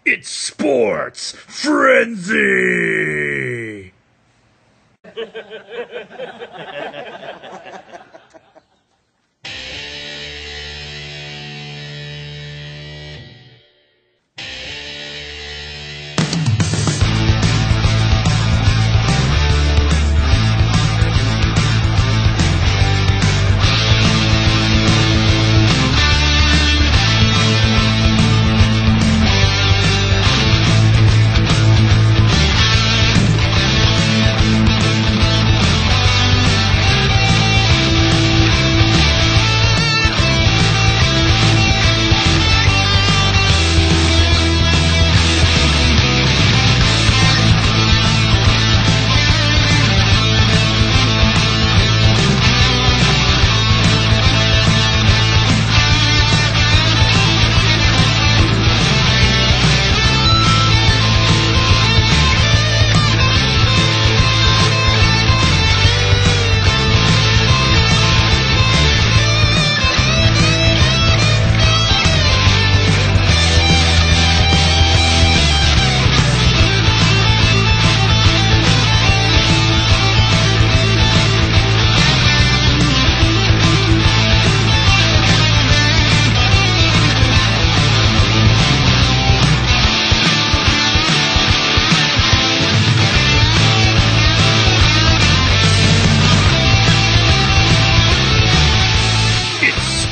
It's Sports Frenzy!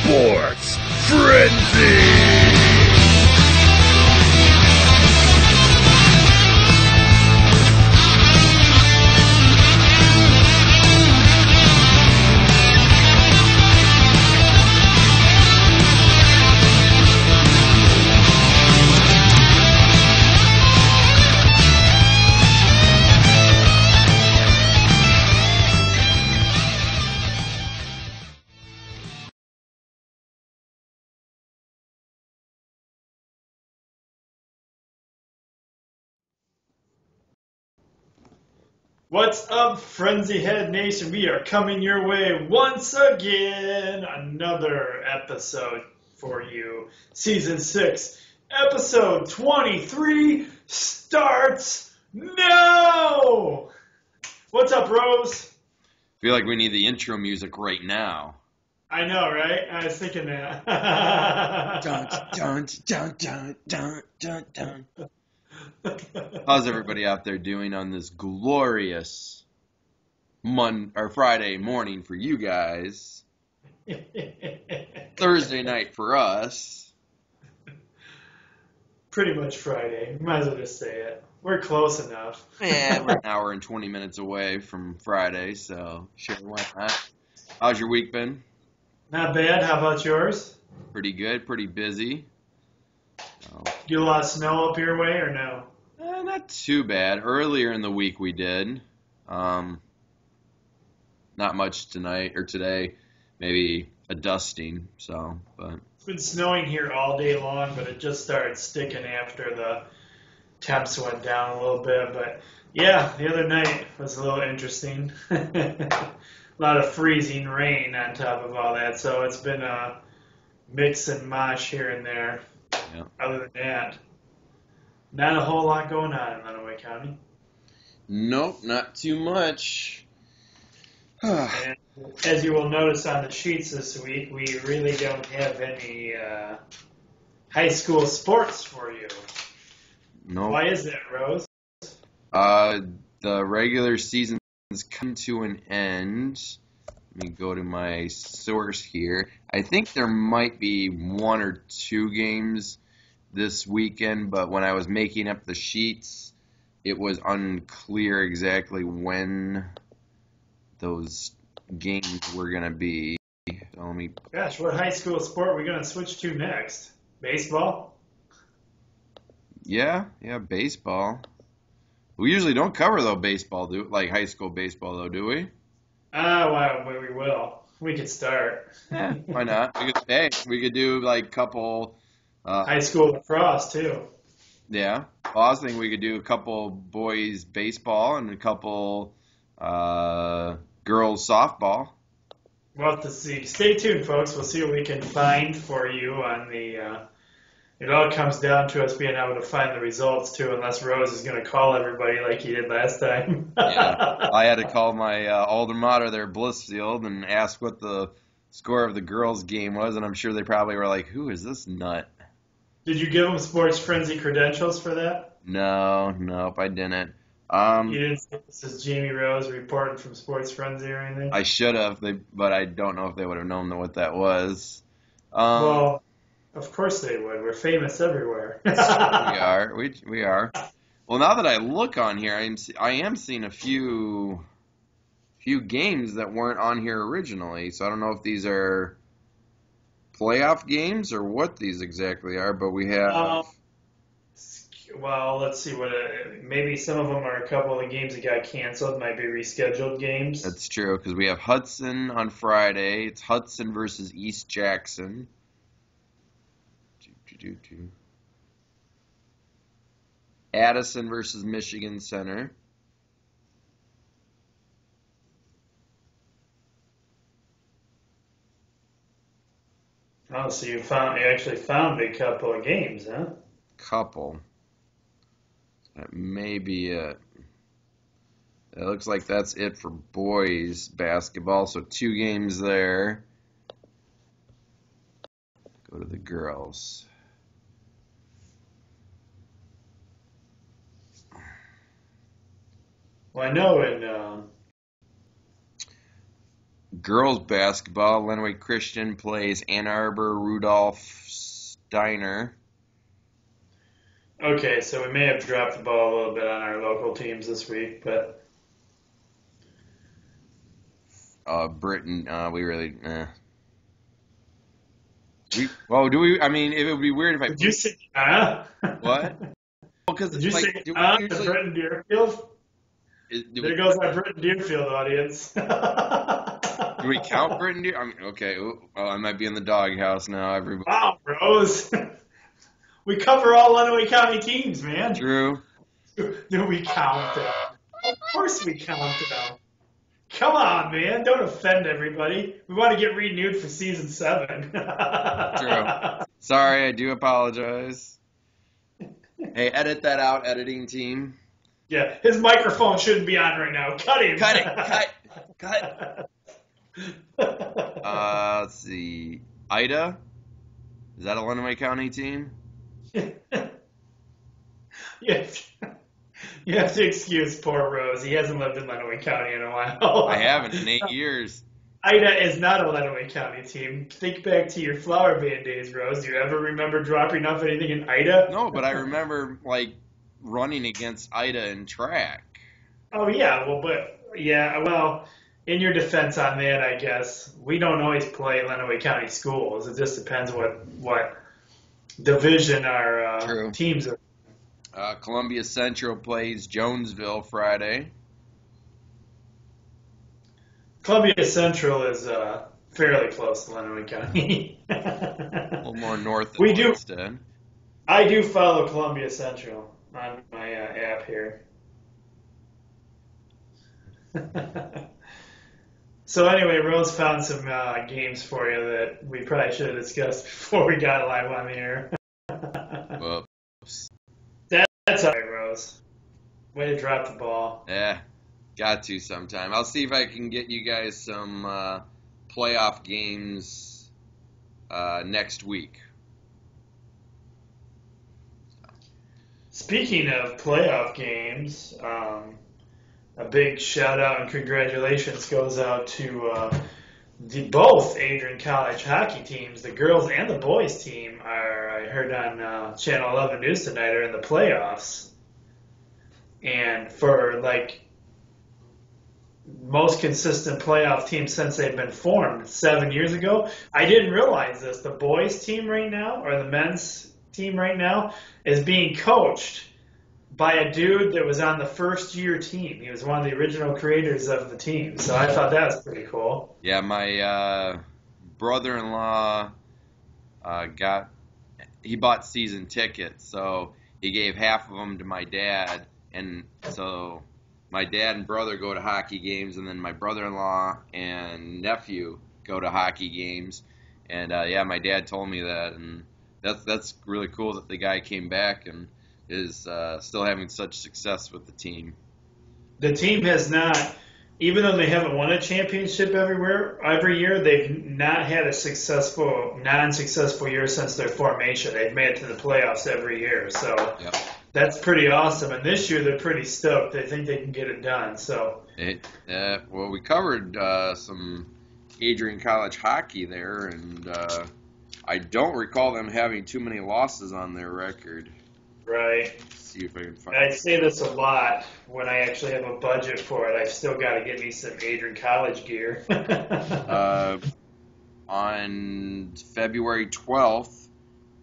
Sports Frenzy! What's up, Frenzy Head Nation? We are coming your way once again. Another episode for you. Season 6, episode 23 starts now! What's up, Rose? I feel like we need the intro music right now. I know, right? I was thinking that. Dun, dun, dun, dun, dun, dun, dun. How's everybody out there doing on this glorious Friday morning for you guys? Thursday night for us. Pretty much Friday. Might as well just say it. We're close enough. Yeah, we're an hour and 20 minutes away from Friday, so sure, why not? How's your week been? Not bad. How about yours? Pretty good, pretty busy. Get a lot of snow up your way or no? Not too bad. Earlier in the week we did. Not much tonight or today. Maybe a dusting. But it's been snowing here all day long, but it just started sticking after the temps went down a little bit. But yeah, the other night was a little interesting. A lot of freezing rain on top of all that, so it's been a mix and mosh here and there. Yeah. Other than that, not a whole lot going on in Lenawee County. Nope, not too much. And as you will notice on the sheets this week, we really don't have any high school sports for you. Nope. Why is that, Rose? The regular season's come to an end. Let me go to my source here. I think there might be 1 or 2 games this weekend, but when I was making up the sheets, it was unclear exactly when those games were going to be. So let me... Gosh, what high school sport are we going to switch to next? Baseball? Yeah, baseball. We usually don't cover baseball, like high school baseball, though, do we? Well, we will. We could start. Yeah, why not? We could do like a couple. High school lacrosse too. Yeah, well, I was thinking we could do a couple boys baseball and a couple girls softball. We'll have to see. Stay tuned, folks. We'll see what we can find for you on the It all comes down to us being able to find the results too, unless Rose is going to call everybody like he did last time. Yeah, I had to call my alder mater there, Blissfield, and ask what the score of the girls' game was, and I'm sure they probably were like, "Who is this nut?" Did you give him Sports Frenzy credentials for that? No, nope, I didn't. You didn't say this is Jamie Rose reporting from Sports Frenzy or anything? I should have, but I don't know if they would have known what that was. Well, of course they would. We're famous everywhere. We are. We are. Well, now that I look on here, I am seeing a few games that weren't on here originally. So I don't know if these are playoff games or what these exactly are. But we have. Well, let's see what. Maybe some of them are a couple of the games that got canceled. Might be rescheduled games. That's true because we have Hudson on Friday. It's Hudson versus East Jackson. Addison versus Michigan Center. Oh, so you actually found a couple of games, huh? Couple. That may be it. It looks like that's it for boys basketball. So 2 games there. Go to the girls. Well, I know in Girls basketball, Lenawee Christian plays Ann Arbor Rudolph Steiner. Okay, so we may have dropped the ball a little bit on our local teams this week, but Britain, we really, do we? I mean, it would be weird if I. did you say What? Well, because Did you say do we to usually, Britton Deerfield? There goes our Britton Deerfield audience. do we count Britain? I mean, okay. Well, I might be in the doghouse now. Everybody. Wow, Rose. We cover all Lenawee County teams, man. True. Do we count them? Of course we count them. Come on, man. Don't offend everybody. We want to get renewed for season 7. True. Sorry, I do apologize. Hey, edit that out, editing team. Yeah, his microphone shouldn't be on right now. Cut him. Cut it. Cut. Let's see. Ida? Is that a Lenawee County team? Yes. You have to excuse poor Rose. He hasn't lived in Lenawee County in a while. I haven't in 8 years. Ida is not a Lenawee County team. Think back to your flower band days, Rose. Do you ever remember dropping off anything in Ida? No, but I remember, running against Ida in track. Oh, yeah. Well, in your defense on that, I guess, we don't always play Lenawee County schools. It just depends what division our True. teams are. Columbia Central plays Jonesville Friday. Columbia Central is fairly close to Lenawee County. A little more north than We do. Winston. I do follow Columbia Central on my app here. So anyway, Rose found some games for you that we probably should have discussed before we got live on the air. Whoops. That's all right, Rose. Way to drop the ball. Yeah, got to sometime. I'll see if I can get you guys some playoff games next week. Speaking of playoff games, a big shout out and congratulations goes out to both Adrian College hockey teams. The girls and the boys team I heard on Channel 11 News tonight, are in the playoffs. And for most consistent playoff team since they've been formed 7 years ago. I didn't realize this. The boys team right now, or the men's team right now, is being coached by a dude that was on the first year team. He was one of the original creators of the team. So I thought that was pretty cool. Yeah, my brother-in-law he bought season tickets, so he gave half of them to my dad, and so my dad and brother go to hockey games, and then my brother-in-law and nephew go to hockey games. And, yeah, my dad told me that, and that's really cool that the guy came back and is still having such success with the team. The team has not, even though they haven't won a championship every year, they've not had a non-successful year since their formation. They've made it to the playoffs every year, so Yep. that's pretty awesome. And this year they're pretty stoked. They think they can get it done. So Well, we covered some Adrian College hockey there, and I don't recall them having too many losses on their record. right. Let's see if I can find. I say this a lot when I actually have a budget for it. I've still got to get me some Adrian College gear. On February 12th,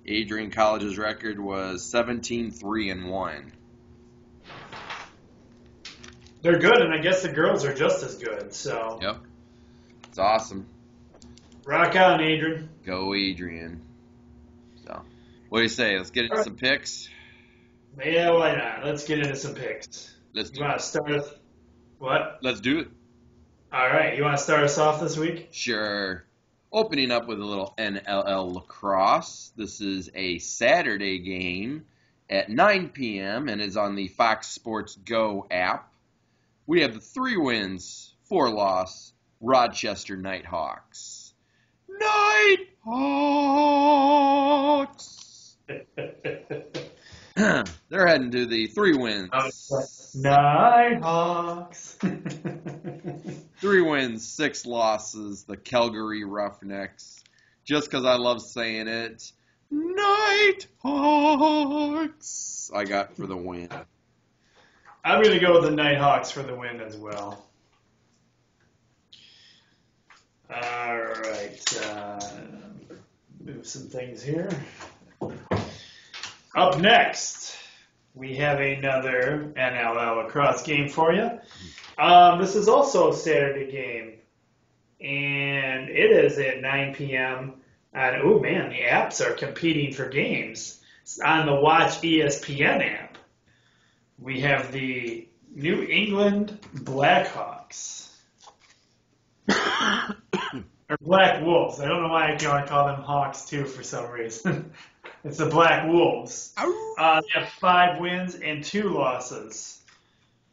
Adrian College's record was 17-3-1. They're good, and I guess the girls are just as good. So Yep. It's awesome. rock on, Adrian. Go Adrian. So, what do you say? Let's get into some picks. Yeah, why not? Let's get into some picks. Let's You do want it. to start us? What? Let's do it. All right. You want to start us off this week? Sure. Opening up with a little NLL lacrosse. This is a Saturday game at 9 p.m. and is on the Fox Sports Go app. We have the 3 wins, 4 loss, Rochester Nighthawks. Nighthawks! They're heading to the 3 wins. Nighthawks. 3 wins, 6 losses, the Calgary Roughnecks. Just because I love saying it, Nighthawks! I got for the win. I'm going to go with the Nighthawks for the win as well. All right. Move some things here. Up next, we have another NLL lacrosse game for you. This is also a Saturday game, and it is at 9 p.m. And, oh, man, the apps are competing for games. It's on the Watch ESPN app. We have the New England Blackhawks. Or Black Wolves. I don't know why I call them Hawks, too, for some reason. It's the Black Wolves. They have 5 wins and 2 losses.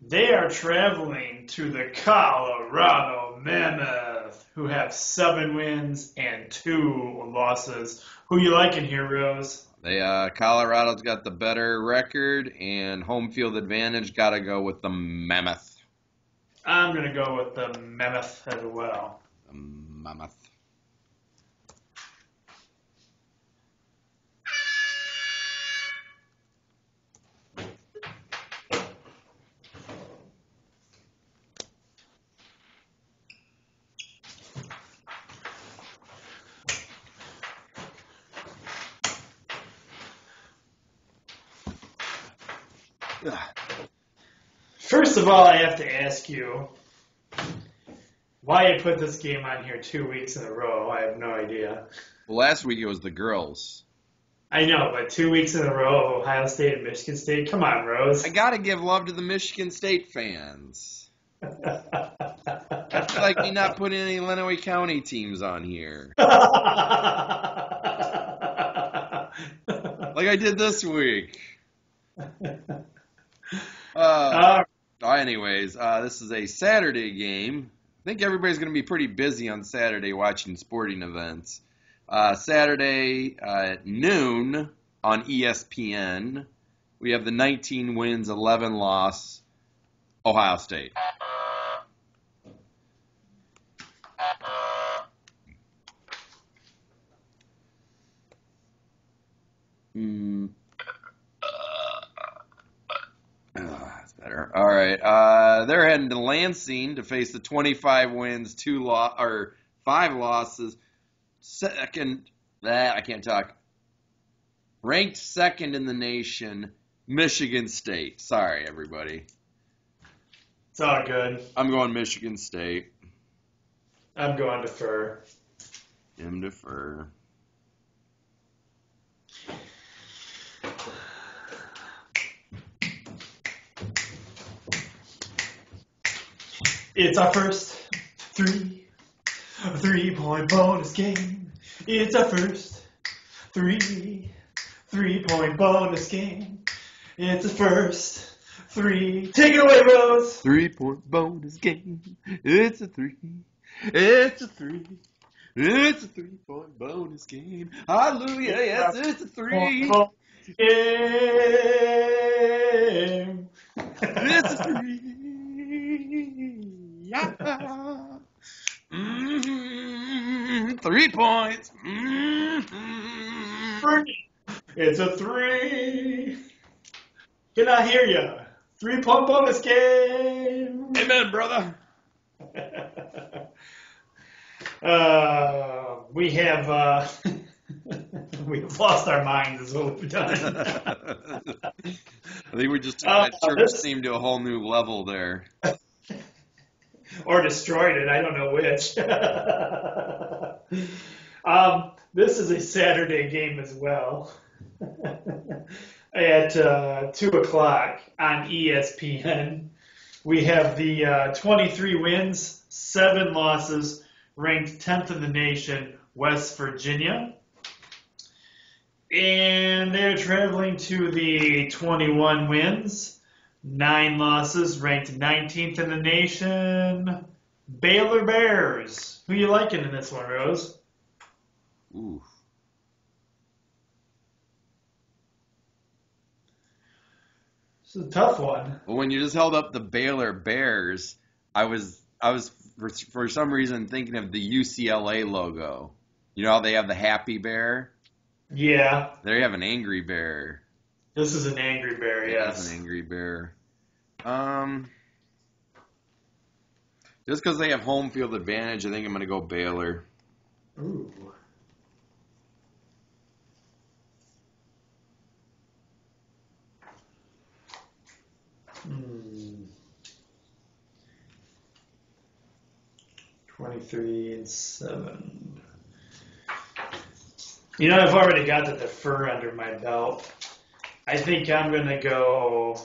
They are traveling to the Colorado Mammoth, who have 7 wins and 2 losses. Who you liking here, Rose? Colorado's got the better record, and home field advantage. Got to go with the Mammoth. I'm going to go with the Mammoth as well. The Mammoth. First of all, I have to ask you why you put this game on here 2 weeks in a row. I have no idea. Well, last week it was the girls. I know, but 2 weeks in a row of Ohio State and Michigan State? Come on, Rose. I got to give love to the Michigan State fans. That's like me not putting any Lenawee County teams on here. Like I did this week. Anyways, this is a Saturday game. I think everybody's going to be pretty busy on Saturday watching sporting events. Saturday at noon on ESPN, we have the 19 wins, 11 loss, Ohio State. That's better. All right. They're heading to Lansing to face the 25 wins, 5 losses. I can't talk. Ranked second in the nation, Michigan State. Sorry, everybody. It's all good. I'm going Michigan State. I'm going defer. Jim defer. It's our first 3-point bonus game. It's our first 3-point bonus game. It's the first 3. Take it away, Rose. 3-point bonus game. It's a 3. It's a 3. It's a 3-point bonus game. Hallelujah. Yes, it's a 3. Game. It's a 3. Yeah. 3 points. It's a 3. Can I hear you? 3-point bonus game. Amen, brother. We have we've lost our minds is what we've done. I think we just took that church theme to a whole new level there. Or destroyed it. I don't know which. This is a Saturday game as well. At 2 o'clock on ESPN. We have the 23 wins, 7 losses, ranked 10th in the nation, West Virginia. And they're traveling to the 21 wins, 9 losses, ranked 19th in the nation, Baylor Bears. Who you liking in this one, Rose? Ooh. This is a tough one. Well, when you just held up the Baylor Bears, I was for some reason thinking of the UCLA logo. You know how they have the happy bear? Yeah. They have an angry bear. This is an angry bear, yes. It's an angry bear. Just because they have home field advantage, I think I'm going to go Baylor. Ooh. Hmm. 23-7. You know, I've already got the defer under my belt. I think I'm going to go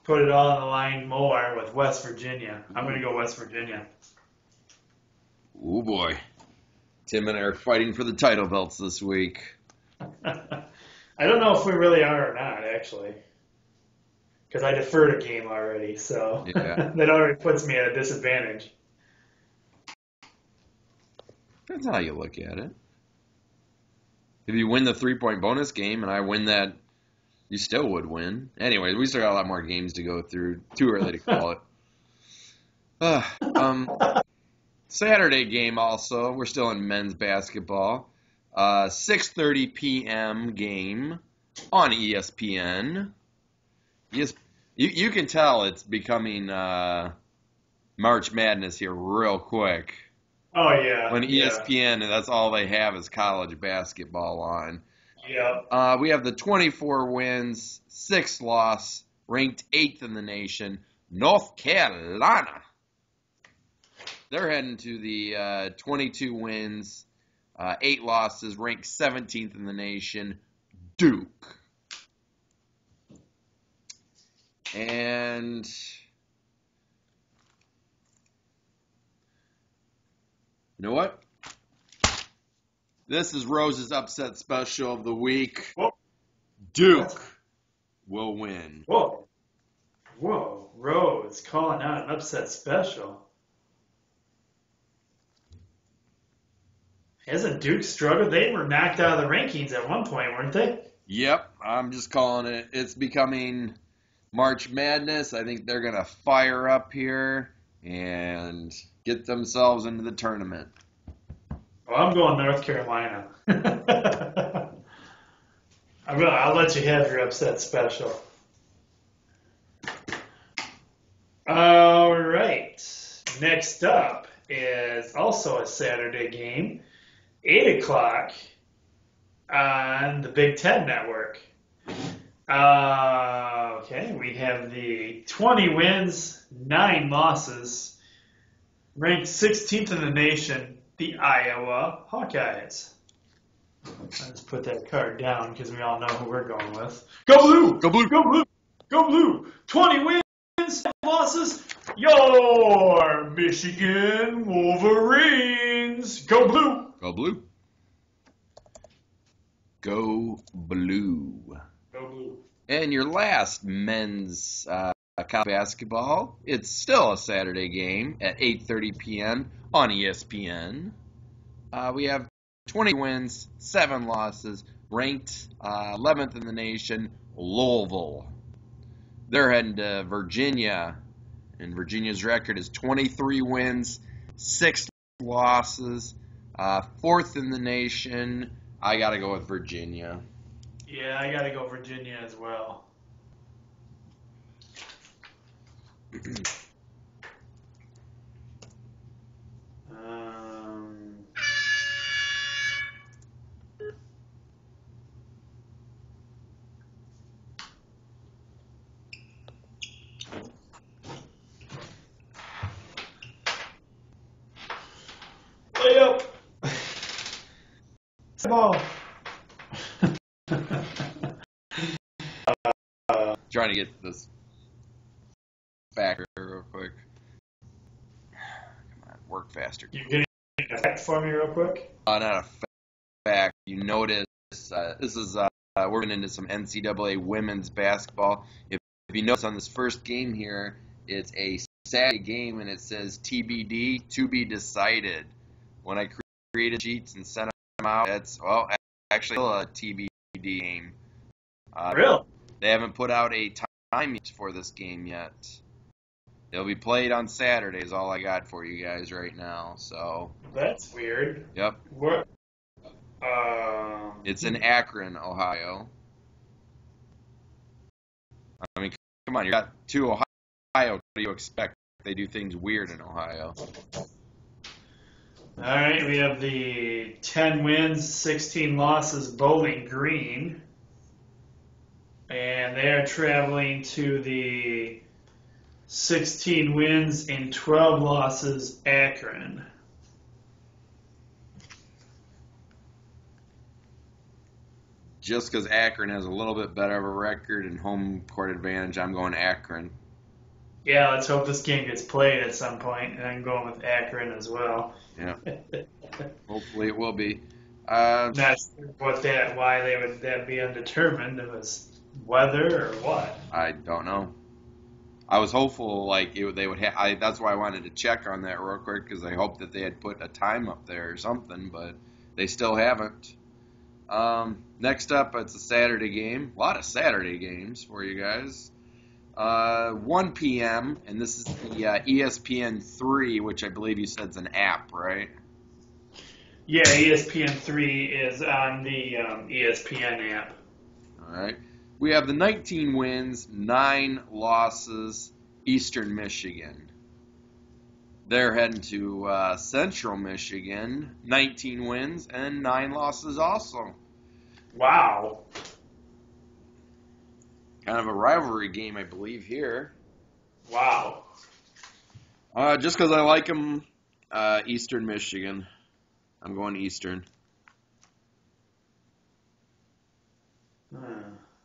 put it all on the line more with West Virginia. I'm going to go West Virginia. Oh boy. Tim and I are fighting for the title belts this week. I don't know if we really are or not, actually. Because I deferred a game already, so Yeah. that already puts me at a disadvantage. That's how you look at it. If you win the 3-point bonus game and I win that, you still would win. Anyway, we still got a lot more games to go through. Too early to call it. Saturday game also. We're still in men's basketball. 6:30 p.m. game on ESPN. Yes, you can tell it's becoming March Madness here real quick. Oh, yeah. When ESPN, that's all they have is college basketball on. Yeah. We have the 24 wins, 6 loss, ranked 8th in the nation, North Carolina. They're heading to the 22 wins, 8 losses, ranked 17th in the nation, Duke. And you know what? This is Rose's upset special of the week. Whoa. Duke will win. Whoa. Rose calling out an upset special. Hasn't Duke struggled? They were knocked out of the rankings at one point, weren't they? Yep, I'm just calling it. It's becoming March Madness. I think they're going to fire up here and get themselves into the tournament. Well, I'm going North Carolina. I'll let you have your upset special. All right. Next up is also a Saturday game, 8 o'clock on the Big Ten Network. Okay, we have the 20 wins, 9 losses, ranked 16th in the nation, the Iowa Hawkeyes. Let's put that card down because we all know who we're going with. Go Blue! Go Blue! Go Blue! Go Blue! 20 wins, 10 losses, your Michigan Wolverines! Go Blue! Go Blue. Go Blue. Go Blue. And your last men's college basketball, it's still a Saturday game at 8:30 p.m. on ESPN. We have 20 wins, 7 losses, ranked 11th in the nation, Louisville. They're heading to Virginia, and Virginia's record is 23 wins, 6 losses, 4th in the nation. I got to go with Virginia. Yeah, I got to go Virginia as well. Lay up. Ball. Trying to get this back real quick. Come on, work faster. You getting a fact for me real quick? Not a fact. You notice this is we're getting into some NCAA women's basketball. If you notice on this first game here, it's a Saturday game and it says TBD, to be decided. When I created sheets and sent them out, that's actually still a TBD game. Really? They haven't put out a time for this game yet. They'll be played on Saturday is all I got for you guys right now. So That's weird. Yep. What? It's in Akron, Ohio. I mean, come on, you got 2 Ohio. What do you expect? They do things weird in Ohio. All right, we have the 10 wins, 16 losses Bowling Green. And they are traveling to the 16 wins and 12 losses Akron. Just because Akron has a little bit better of a record and home court advantage, I'm going Akron. Yeah, let's hope this game gets played at some point, and I'm going with Akron as well. Yeah. Hopefully it will be. Not sure why they would that be undetermined. It was weather or what? I don't know. I was hopeful they would have. That's why I wanted to check on that real quick because I hoped that they had put a time up there or something, but they still haven't. Next up, it's a Saturday game. A lot of Saturday games for you guys. 1 p.m. and this is the ESPN3, which I believe you said is an app, right? Yeah, ESPN3 is on the ESPN app. All right. We have the 19 wins, 9 losses, Eastern Michigan. They're heading to Central Michigan, 19 wins and 9 losses also. Wow. Kind of a rivalry game, I believe, here. Wow. Just because I like them, Eastern Michigan. I'm going Eastern.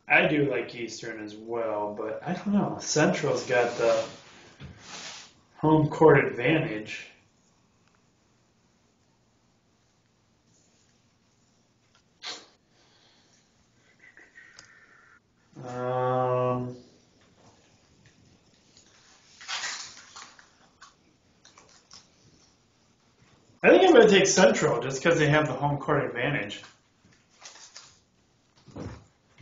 I do like Eastern as well, but I don't know. Central's got the home court advantage. I think I'm going to take Central just because they have the home court advantage.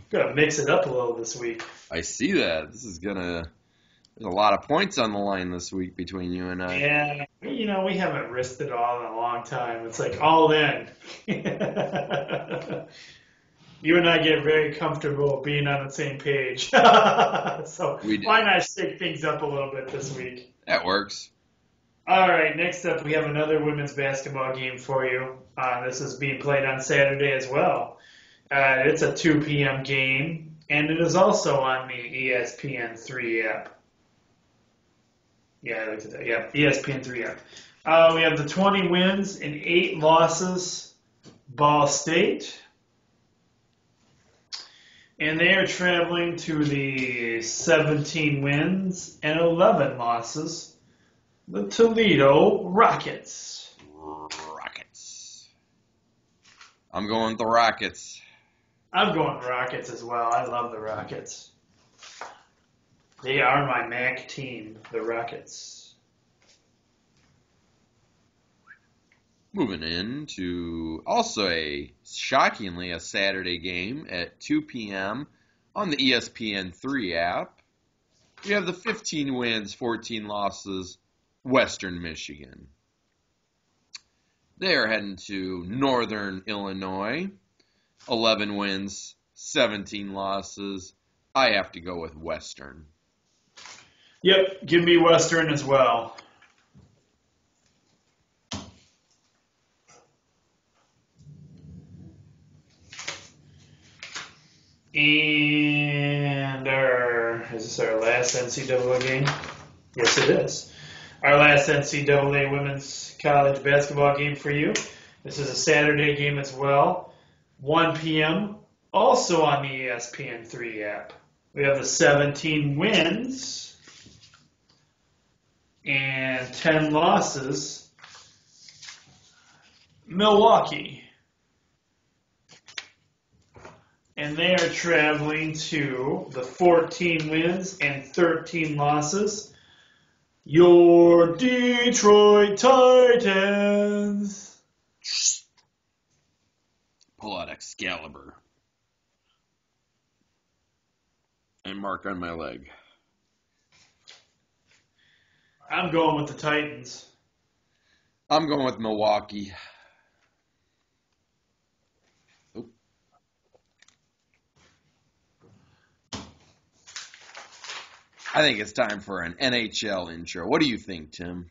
Got to mix it up a little this week. I see that. There's a lot of points on the line this week between you and I. Yeah, we haven't risked it all in a long time. It's like all in. You and I get very comfortable being on the same page. So why not shake things up a little bit this week? That works. All right, next up we have another women's basketball game for you. This is being played on Saturday as well. It's a 2 p.m. game, and it is also on the ESPN3 app. Yeah, I looked at that. Yeah, ESPN3 app. We have the 20 wins and 8 losses, Ball State. And they are traveling to the 17 wins and 11 losses, the Toledo Rockets. Rockets. I'm going with the Rockets. I'm going Rockets as well. I love the Rockets. They are my MAC team, the Rockets. Moving into also shockingly a Saturday game at 2 p.m. on the ESPN3 app. We have the 15 wins, 14 losses, Western Michigan. They are heading to Northern Illinois. 11 wins, 17 losses. I have to go with Western. Yep, give me Western as well. And is this our last NCAA game? Yes, it is. Our last NCAA women's college basketball game for you. This is a Saturday game as well. 1 p.m. Also on the ESPN3 app. We have the 17 wins and 10 losses. Milwaukee. And they are traveling to the 14 wins and 13 losses. Your Detroit Titans. Pull out Excalibur. And mark on my leg. I'm going with the Titans. I'm going with Milwaukee. Oop. I think it's time for an NHL intro. What do you think, Tim?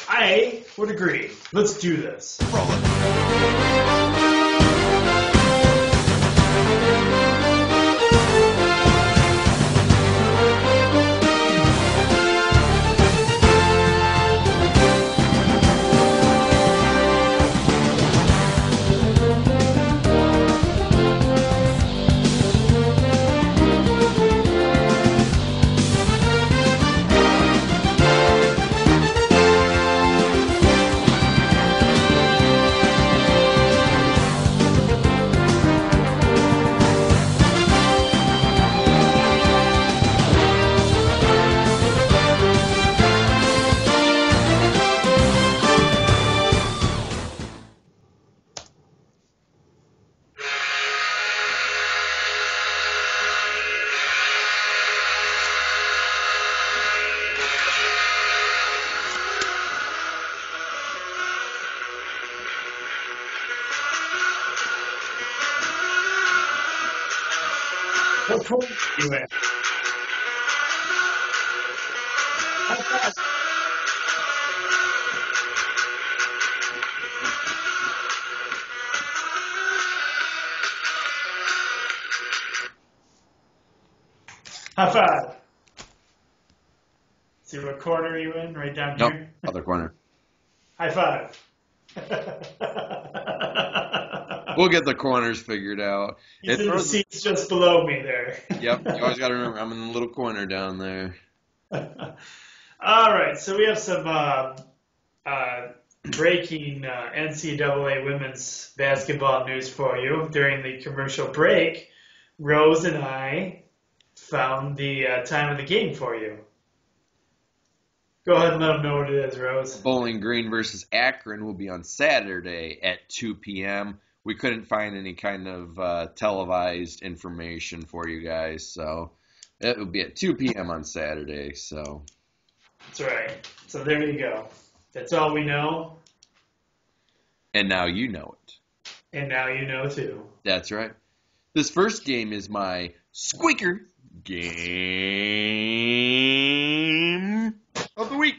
I would agree. Let's do this. Roll it. What point are you at? High five. See what corner are you in? Right down Nope, here? other corner. High five. We'll get the corners figured out. He's in the seats just below me there. Yep, you always got to remember, I'm in the little corner down there. All right, so we have some breaking NCAA women's basketball news for you. During the commercial break, Rose and I found the time of the game for you. Go ahead and let them know what it is, Rose. Bowling Green versus Akron will be on Saturday at 2 p.m. We couldn't find any kind of televised information for you guys, so it will be at 2 p.m. on Saturday. So That's right. So there you go. That's all we know, and now you know it. and now you know too. That's right. This first game is my squeaker game of the week.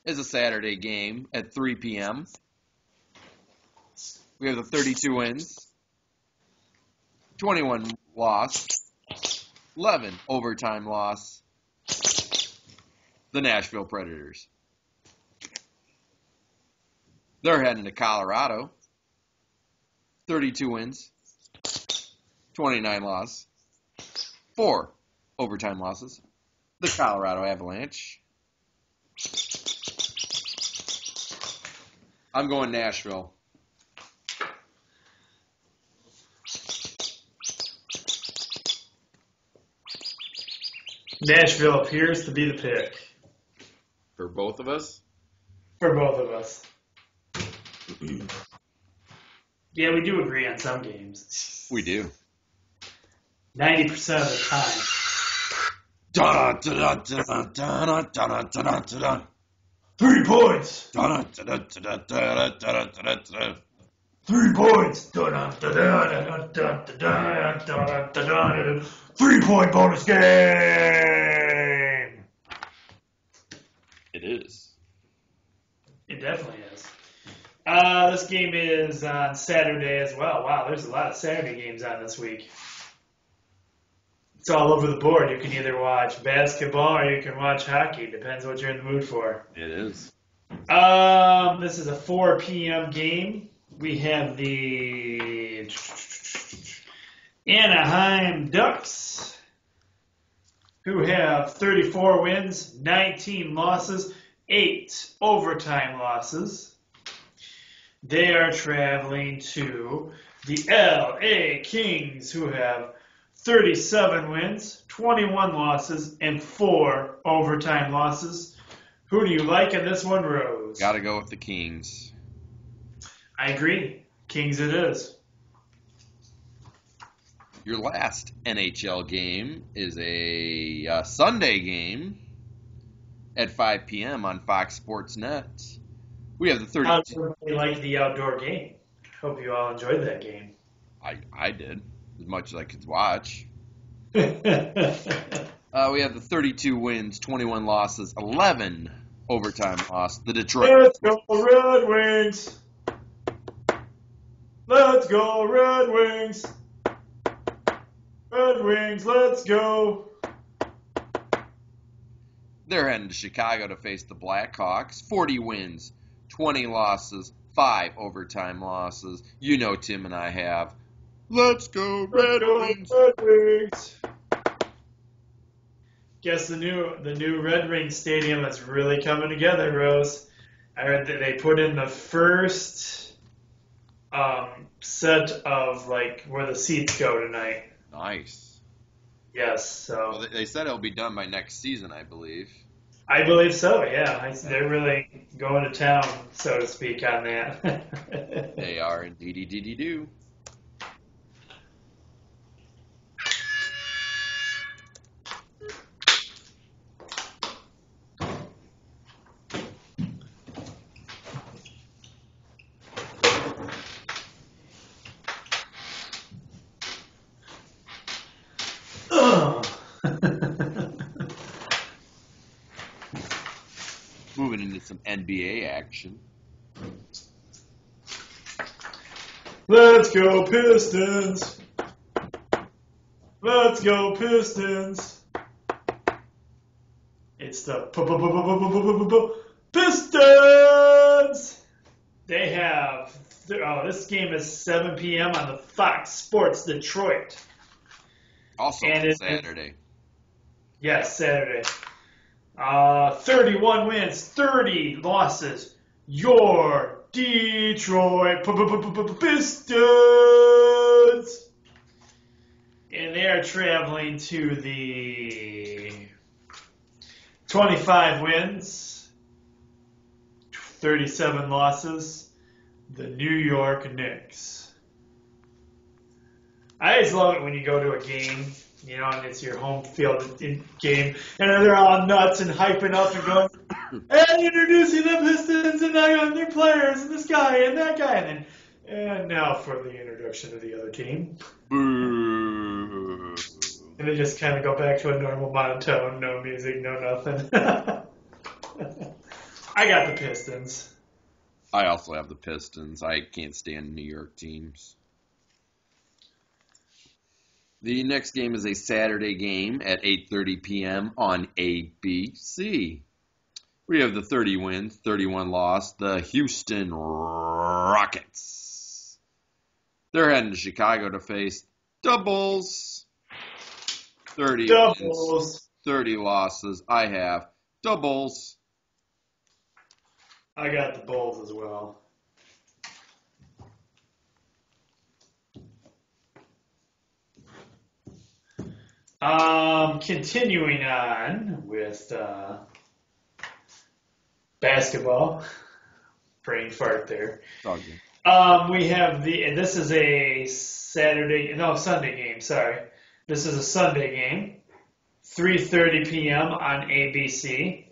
Is a Saturday game at 3 p.m. We have the 32 wins, 21 loss, 11 overtime loss. the Nashville Predators. They're heading to Colorado. 32 wins, 29 losses, 4 overtime losses. The Colorado Avalanche. I'm going Nashville. Nashville appears to be the pick For both of us? for both of us. Yeah, we do agree on some games. We do. 90% of the time. Da-da-da-da-da-da-da-da-da-da-da. 3 points. Da-da-da-da-da-da-da-da-da. 3 points. 3-point bonus game. It is. It definitely is. This game is on Saturday as well. Wow, there's a lot of Saturday games on this week. It's all over the board. You can either watch basketball or you can watch hockey. Depends what you're in the mood for. It is. This is a 4 p.m. game. We have the Anaheim Ducks, who have 34 wins, 19 losses, 8 overtime losses. They are traveling to the LA Kings, who have 37 wins, 21 losses, and 4 overtime losses. Who do you like in this one, Rose? Gotta go with the Kings. I agree. Kings it is. Your last NHL game is a Sunday game at 5 p.m. on Fox Sports Net. We have the 32. How did everybody like the outdoor game? Hope you all enjoyed that game. I did, as much as I could watch. Let's We have the 32 wins, 21 losses, 11 overtime loss. The Detroit. go Red Wings. Let's go Red Wings. Red Wings, let's go. They're heading to Chicago to face the Blackhawks. 40 wins, 20 losses, 5 overtime losses. You know Tim and I have. Let's go Red Wings. Red Wings. Guess the new Red Wings stadium is really coming together, Rose. I heard that they put in the first set of like where the seats go tonight. Nice. Yes, so Well, they said it'll be done by next season, I believe. I believe so. Yeah, they're really going to town, so to speak, on that. They are indeed do. Moving into some NBA action. Let's go Pistons. Let's go Pistons. It's the Pistons. They have. This game is 7 p.m. on the Fox Sports Detroit. Also And on it- Saturday. Yes, Saturday. 31 wins, 30 losses. Your Detroit Pistons. And they are traveling to the 25 wins, 37 losses. The New York Knicks. I always love it when you go to a game, you know, and it's your home field game, and they're all nuts and hyping up and going, and introducing the Pistons and their players and this guy and that guy, and now for the introduction of the other team. Boo. And they just kind of go back to a normal monotone, no music, no nothing. I got the Pistons. I also have the Pistons. I can't stand New York teams. The next game is a Saturday game at 8:30 p.m. on ABC. We have the 30 wins, 31 loss, the Houston Rockets. They're heading to Chicago to face the Bulls. 30 wins, Doubles. 30 losses. I have the Bulls. I got the Bulls as well. Continuing on with basketball. Brain fart there. It's all good. We have this is a Sunday game, sorry. This is a Sunday game. 3:30 p.m. on ABC.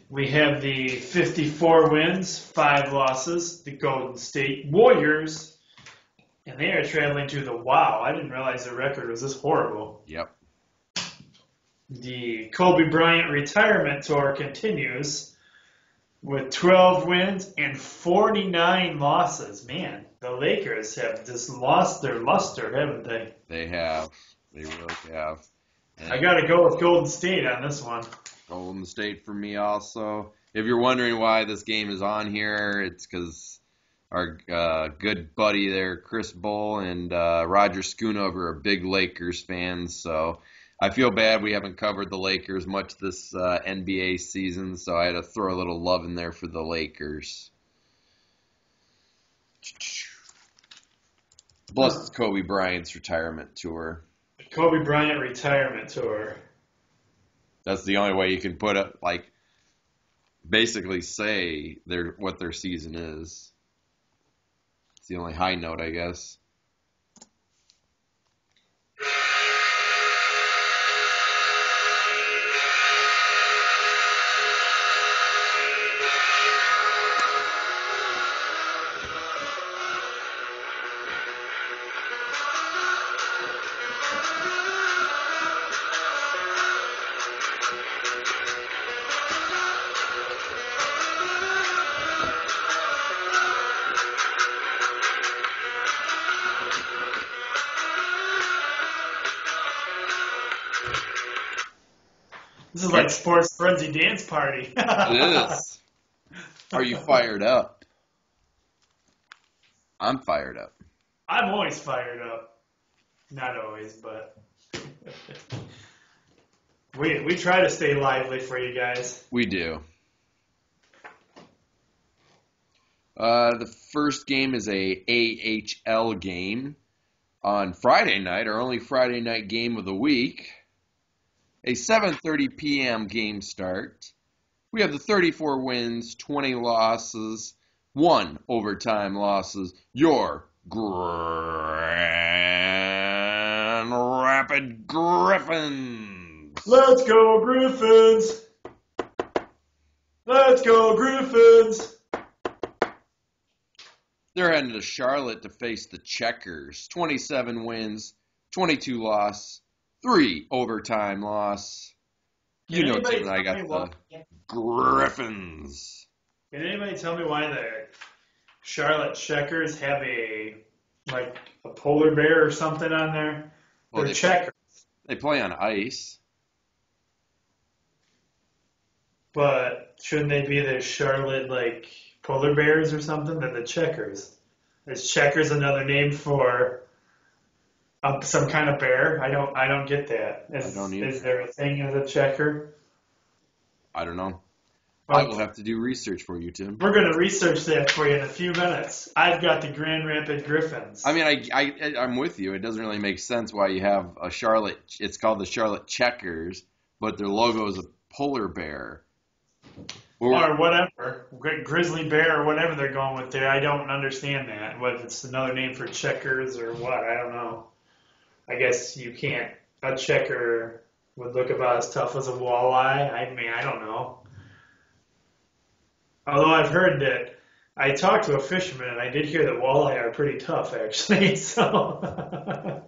We have the 54 wins, 5 losses, the Golden State Warriors. And they are traveling to the Wow. I didn't realize the record was this horrible. Yep. The Kobe Bryant retirement tour continues with 12 wins and 49 losses. Man, the Lakers have just lost their luster, haven't they? They have. They really have. And I got to go with Golden State on this one. Golden State for me also. If you're wondering why this game is on here, it's because our good buddy there, Chris Bull, and Roger Schoonover are big Lakers fans, so I feel bad we haven't covered the Lakers much this NBA season, so I had to throw a little love in there for the Lakers. Plus Kobe Bryant's retirement tour. Kobe Bryant retirement tour. That's the only way you can put it, like, basically say what their season is. It's the only high note, I guess. This is like Sports Frenzy Dance Party. It is. Are you fired up? I'm fired up. I'm always fired up. Not always, but we try to stay lively for you guys. We do. The first game is a AHL game on Friday night, our only Friday night game of the week. A 7:30 p.m. game start. We have the 34 wins, 20 losses, 1 overtime losses. Your Grand Rapid Griffins. Let's go Griffins! Let's go Griffins! They're heading to Charlotte to face the Checkers. 27 wins, 22 loss, 3 overtime loss. You know, Tim and I got the Griffins. Can anybody tell me why the Charlotte Checkers have a polar bear or something on there? Well, They're checkers. They play on ice. But shouldn't they be the Charlotte polar bears or something? They're the Checkers. Is Checkers another name for some kind of bear? I don't get that. I don't either. Is there a thing as a checker? I don't know. I will have to do research for you, Tim. We're going to research that for you in a few minutes. I've got the Grand Rapid Griffins. I mean, I'm with you. It doesn't really make sense why you have a Charlotte. It's called the Charlotte Checkers, but their logo is a polar bear. Or whatever, grizzly bear or whatever they're going with there. I don't understand that. Whether it's another name for checkers or what, I don't know. I guess you can't. A checker would look about as tough as a walleye. I mean, I don't know. Although I've heard that, I talked to a fisherman and I did hear that walleye are pretty tough, actually. So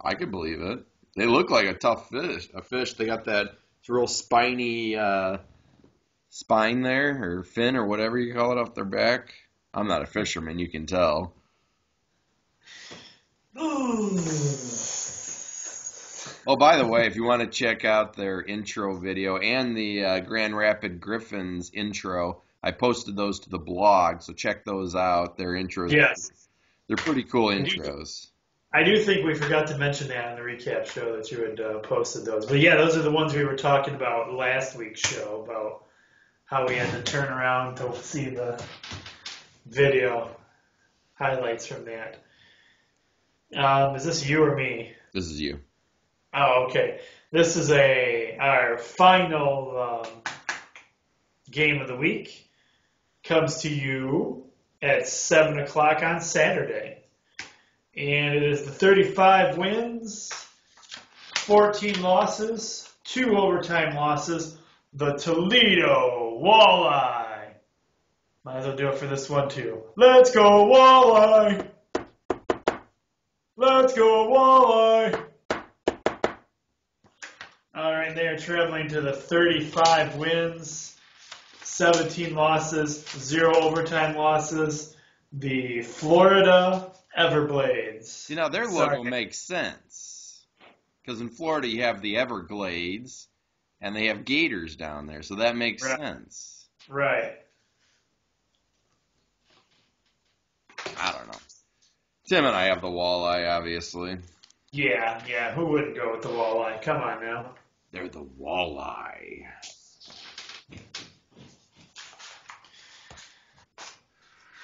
I could believe it. They look like a tough fish. A fish. They got that real spiny spine there, or fin, or whatever you call it, off their back. I'm not a fisherman, you can tell. Oh, by the way, if you want to check out their intro video and the Grand Rapid Griffins intro, I posted those to the blog, so check those out. Their intros, Yes. they're pretty cool intros. I do think we forgot to mention that in the recap show that you had posted those. But yeah, those are the ones we were talking about last week's show, about how we had to turn around to see the video highlights from that. Is this you or me? This is you. Oh, okay. This is our final game of the week. Comes to you at 7 o'clock on Saturday. And it is the 35 wins, 14 losses, 2 overtime losses, the Toledo Walleye. Might as well do it for this one, too. Let's go, Walleye! Let's go, Walleye! All right, they are traveling to the 35 wins, 17 losses, 0 overtime losses, the Florida Everblades. See, now their logo makes sense. Because in Florida you have the Everglades, and they have gators down there, so that makes sense. Right. I don't know. Tim and I have the Walleye, obviously. Yeah, who wouldn't go with the Walleye? Come on now. They're the Walleye.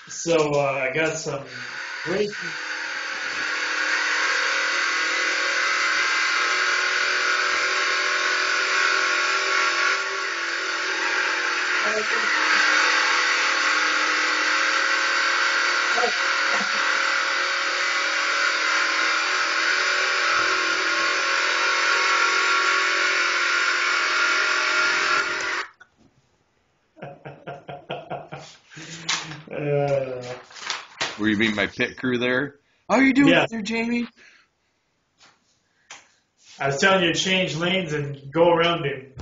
So I got some great... Were you being my pit crew there? How are you doing there, Jamie? I was telling you to change lanes and go around him.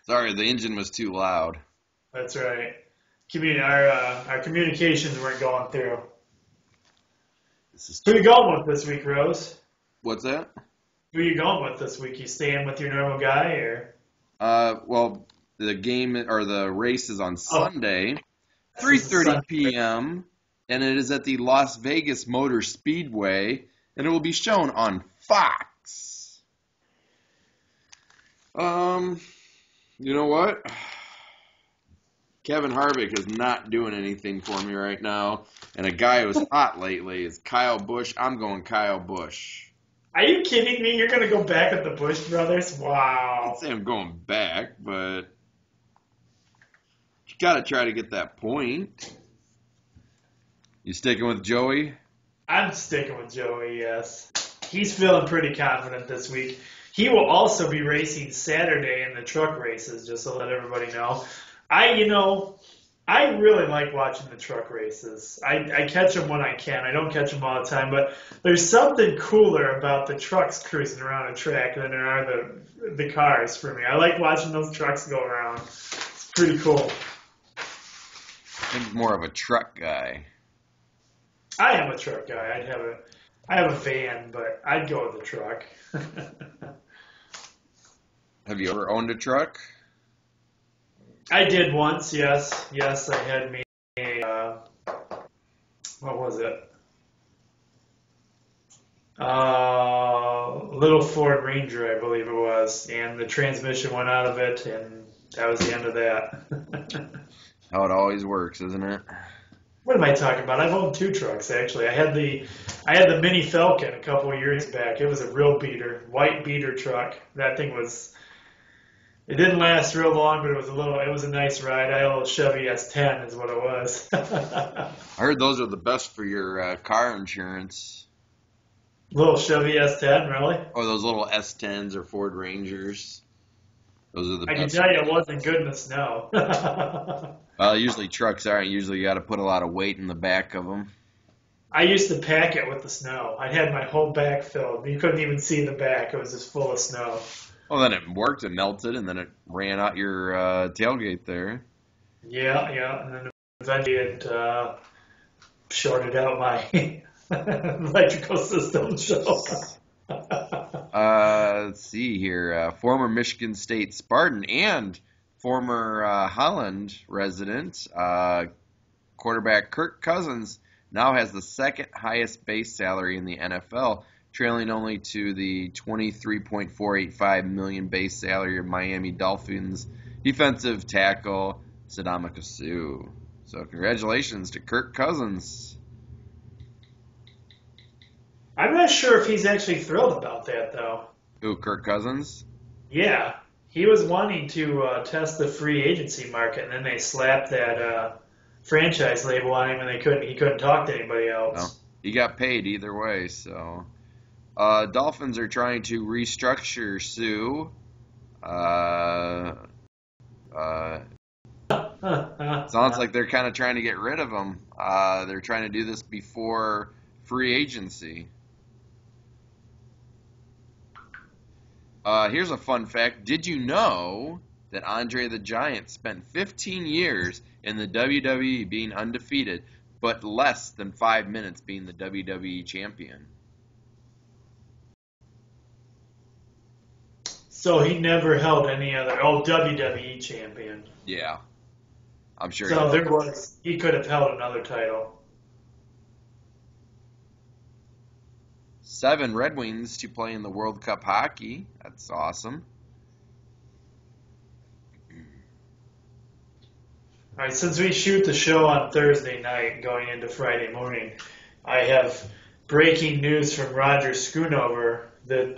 Sorry, the engine was too loud. That's right. Our communications weren't going through. Who are you going with this week, Rose? What's that? Who are you going with this week? You staying with your normal guy, or? Well, the game or the race is on Sunday, 3:30 p.m., and it is at the Las Vegas Motor Speedway, and it will be shown on Fox. You know what? Kevin Harvick is not doing anything for me right now, and a guy who's hot lately is Kyle Busch. I'm going Kyle Busch. Are you kidding me? You're going to go back with the Busch brothers? Wow. I can't say I'm going back, but you got to try to get that point. You sticking with Joey? I'm sticking with Joey, yes. He's feeling pretty confident this week. He will also be racing Saturday in the truck races, just to let everybody know. I really like watching the truck races. I catch them when I can. I don't catch them all the time, but there's something cooler about the trucks cruising around a track than there are the cars for me. I like watching those trucks go around. It's pretty cool. I'm more of a truck guy. I am a truck guy. I have a van, but I'd go with a truck. Have you ever owned a truck? I did once, yes. Yes, I had me a, what was it? Little Ford Ranger, I believe it was. And the transmission went out of it, and that was the end of that. How it always works, isn't it? What am I talking about? I've owned 2 trucks, actually. I had the Mini Falcon a couple of years back. It was a real beater, white beater truck. That thing was... It didn't last real long, but it was a nice ride. I had a little Chevy S10 is what it was. I heard those are the best for your car insurance. Little Chevy S10, really? Or those little S10s or Ford Rangers. Those are the best. I can tell you it wasn't good in the snow. Well, usually trucks aren't. Usually you got to put a lot of weight in the back of them. I used to pack it with the snow. I had my whole back filled. You couldn't even see the back. It was just full of snow. Well, then it worked. It melted, and then it ran out your tailgate there. Yeah. And then eventually it shorted out my electrical system. So Let's see here. Former Michigan State Spartan and former Holland resident, quarterback Kirk Cousins now has the second highest base salary in the NFL, trailing only to the $23.485 million base salary of Miami Dolphins defensive tackle Sadamaka Sue. So congratulations to Kirk Cousins. I'm not sure if he's actually thrilled about that, though. Who, Kirk Cousins? Yeah, he was wanting to test the free agency market, and then they slapped that franchise label on him, and he couldn't talk to anybody else. Well, he got paid either way, so. Dolphins are trying to restructure Sue. Sounds like they're kind of trying to get rid of him. They're trying to do this before free agency. Here's a fun fact. Did you know that Andre the Giant spent 15 years in the WWE being undefeated, but less than 5 minutes being the WWE champion? So he never held any other WWE champion. Yeah. I'm sure So he could have held another title. 7 Red Wings to play in the World Cup hockey. That's awesome. All right, since we shoot the show on Thursday night going into Friday morning, I have breaking news from Roger Schoonover that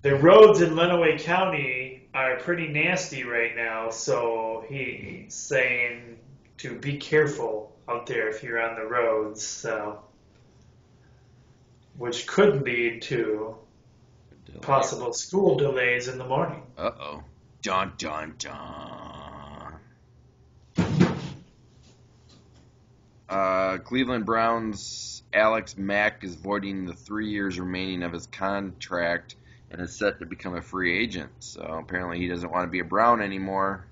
the roads in Lenawee County are pretty nasty right now, so he's saying to be careful out there if you're on the roads, so, which could lead to possible school delays in the morning. Uh-oh. Dun, dun, dun. Cleveland Browns' Alex Mack is voiding the 3 years remaining of his contract and is set to become a free agent. So apparently he doesn't want to be a Brown anymore.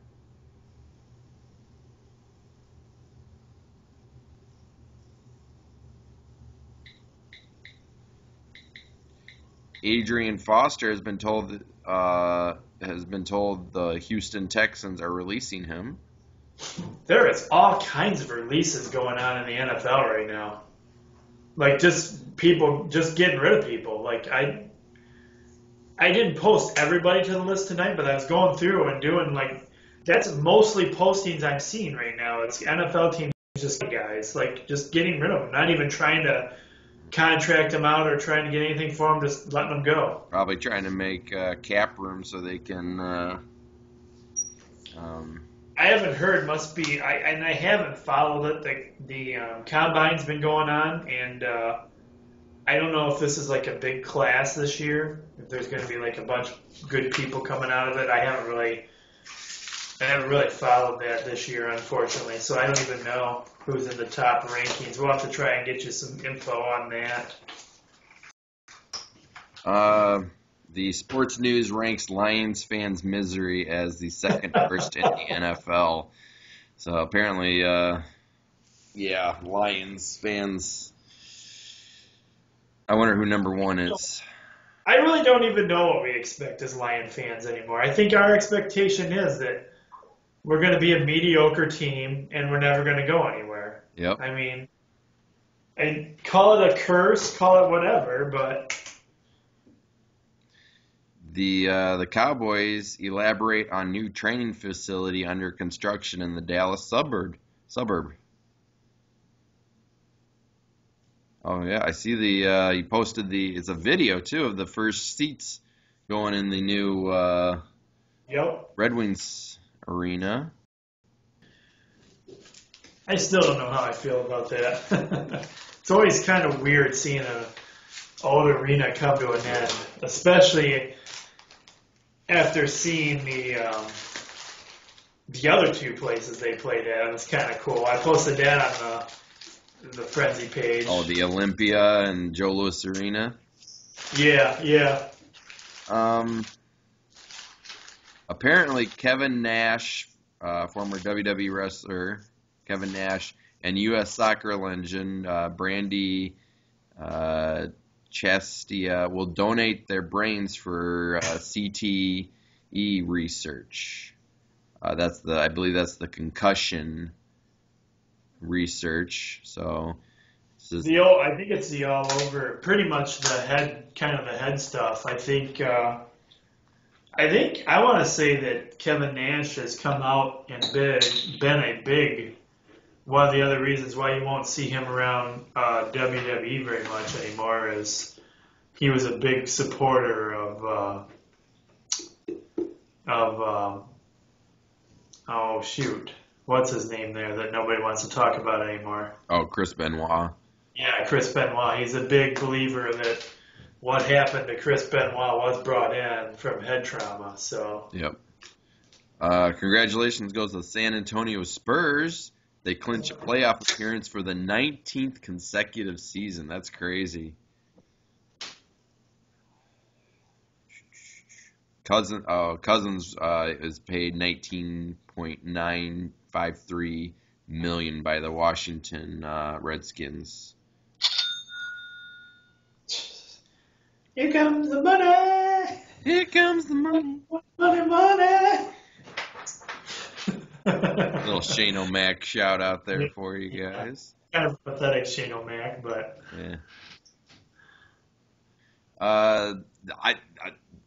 Adrian Foster has been told the Houston Texans are releasing him. There is all kinds of releases going on in the NFL right now. Like just getting rid of people. Like I didn't post everybody to the list tonight, but I was going through and doing that's mostly postings I'm seeing right now. It's NFL teams just guys just getting rid of them, not even trying to contract them out or trying to get anything for them, just letting them go. Probably trying to make cap room so they can. I haven't heard. I haven't followed it. The combine's been going on, and I don't know if this is a big class this year. If there's going to be a bunch of good people coming out of it. I haven't really followed that this year, unfortunately. So I don't even know who's in the top rankings. We'll have to try and get you some info on that. The Sports News ranks Lions fans' misery as the second worst in the NFL. So apparently, Lions fans. I wonder who number one is. I really don't even know what we expect as Lion fans anymore. I think our expectation is that we're going to be a mediocre team and we're never going to go anywhere. Yep. I mean, and call it a curse, call it whatever, but the Cowboys elaborate on new training facility under construction in the Dallas suburb. Oh yeah, I see he posted it's a video too of the first seats going in the new Red Wings arena. I still don't know how I feel about that. It's always kind of weird seeing an old arena come to an end, especially after seeing the other two places they played at. It was kind of cool. I posted that on the Frenzy page. Oh, the Olympia and Joe Louis Arena? Yeah. Apparently Kevin Nash, former WWE wrestler Kevin Nash, and U.S. soccer legend Brandy Chastia will donate their brains for CTE research. I believe that's the concussion research. So this is I think it's the all over, pretty much the head stuff. I think I want to say that Kevin Nash has come out and been a big one of the other reasons why you won't see him around WWE very much anymore is he was a big supporter of oh shoot, what's his name there that nobody wants to talk about anymore? Oh, Chris Benoit. Yeah, Chris Benoit. He's a big believer that what happened to Chris Benoit was brought in from head trauma. So. Yep. Congratulations goes to the San Antonio Spurs. They clinch a playoff appearance for the 19th consecutive season. That's crazy. Cousins is paid $19.953 million by the Washington Redskins. Here comes the money. Here comes the money. Money. Little Shane O'Mac shout out there for you guys. Kind of pathetic Shane O'Mac, but yeah. I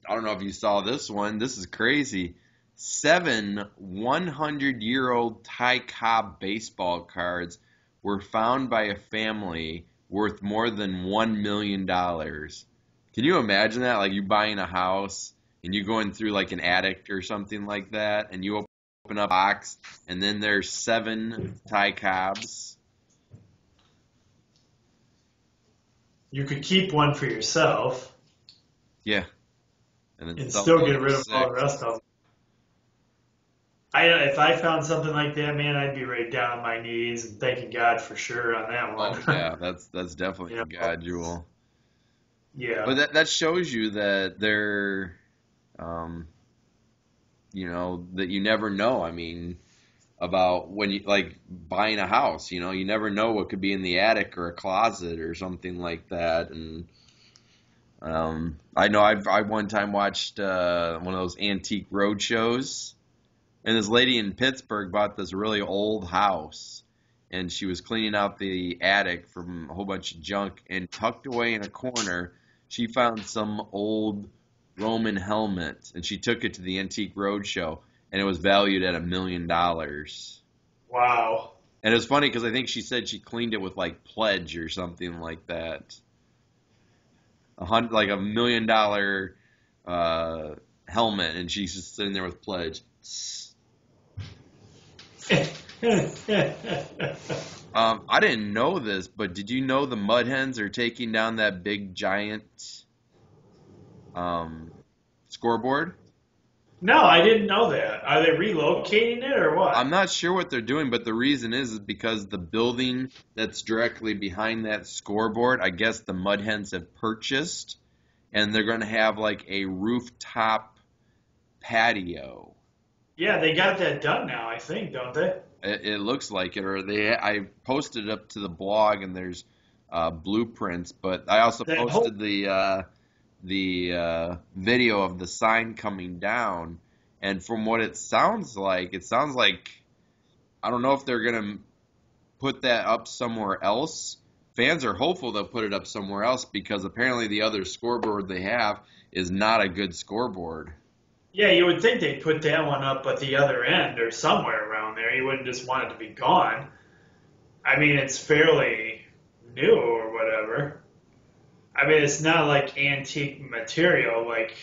don't know if you saw this one. This is crazy. 7 100-year-old Ty Cobb baseball cards were found by a family worth more than $1 million. Can you imagine that? Like you buying a house and you going through like an attic or something like that, and you open up a box, and then there's 7 Ty Cobbs. you could keep one for yourself Yeah. And and still get rid of all the rest of them. If I found something like that, man, I'd be right down on my knees and thanking God for sure on that one. Oh, yeah, that's definitely Yeah. a God jewel. Yeah. But that shows you that they're, that you never know. I mean, about when you like buying a house, you never know what could be in the attic or a closet or something like that. And I know I one time watched one of those antique road shows, and this lady in Pittsburgh bought this really old house, and she was cleaning out the attic from a whole bunch of junk, and tucked away in a corner, she found some old Roman helmet, and she took it to the Antique Roadshow, and it was valued at $1 million. Wow. And it was funny because I think she said she cleaned it with like Pledge or something like that. Like $1 million helmet, and she's just sitting there with Pledge. I didn't know this, but did you know the Mud Hens are taking down that big giant scoreboard? No, I didn't know that. Are they relocating it or what? I'm not sure what they're doing, but the reason is because the building that's directly behind that scoreboard, I guess the Mud Hens have purchased, and they're going to have like a rooftop patio. Yeah, they got that done now, I think, don't they? It looks like it, or I posted it up to the blog, and there's blueprints, but I also posted the video of the sign coming down, and from what it sounds like I don't know if they're gonna put that up somewhere else. Fans are hopeful they'll put it up somewhere else because apparently the other scoreboard they have is not a good scoreboard. Yeah, you would think they'd put that one up at the other end or somewhere around there. You wouldn't just want it to be gone. I mean, it's fairly new or whatever. I mean, it's not like antique material like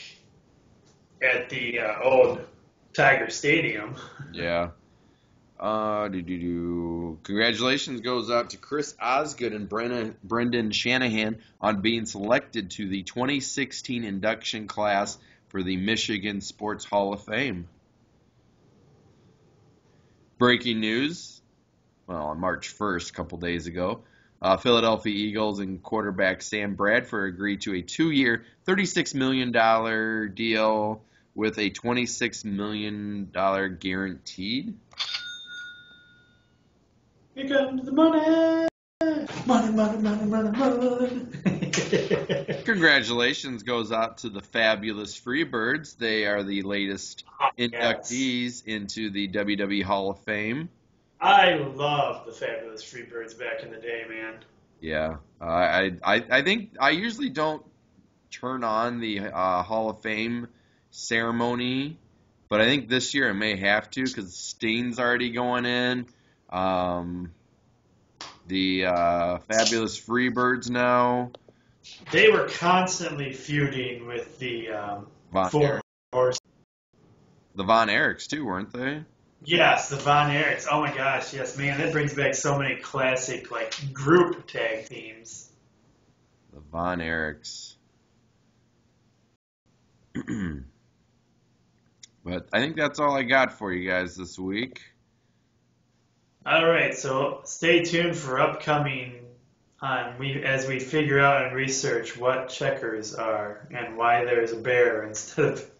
at the old Tiger Stadium. Yeah. Congratulations goes out to Chris Osgood and Brendan Shanahan on being selected to the 2016 induction class for the Michigan Sports Hall of Fame. Breaking news, on March 1st, a couple days ago, Philadelphia Eagles and quarterback Sam Bradford agreed to a 2-year, $36 million deal with a $26 million guaranteed. Here comes the money. Money, money, money, money, money. Congratulations goes out to the fabulous Freebirds. They are the latest inductees into the WWE Hall of Fame. I love the fabulous Freebirds back in the day, man. Yeah, I think I usually don't turn on the Hall of Fame ceremony, but I think this year I may have to because Sting's already going in. The fabulous Freebirds now. They were constantly feuding with the Von Four Erich. Horsemen. The Von Erichs too, weren't they? Yes, the Von Erichs. Oh my gosh, yes, man, that brings back so many classic group tag teams. The Von Erichs. But I think that's all I got for you guys this week. All right, so stay tuned for upcoming as we figure out and research what checkers are and why there's a bear instead of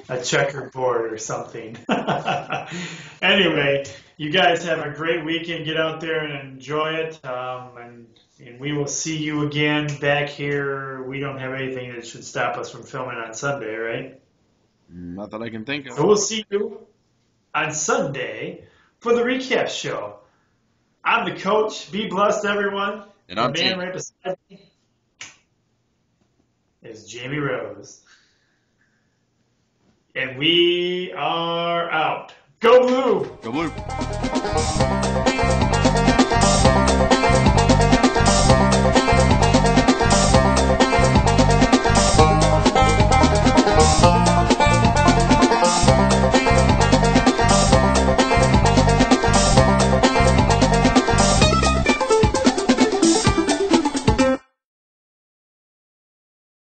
a checkerboard or something. Anyway, you guys have a great weekend. Get out there and enjoy it. And we will see you again back here. We don't have anything that should stop us from filming on Sunday, right? Not that I can think of. So we'll see you on Sunday for the recap show. I'm the coach. Be blessed, everyone. And I'm the man Tim. right beside me is Jamie Rose. And we are out. Go Blue! Go Blue!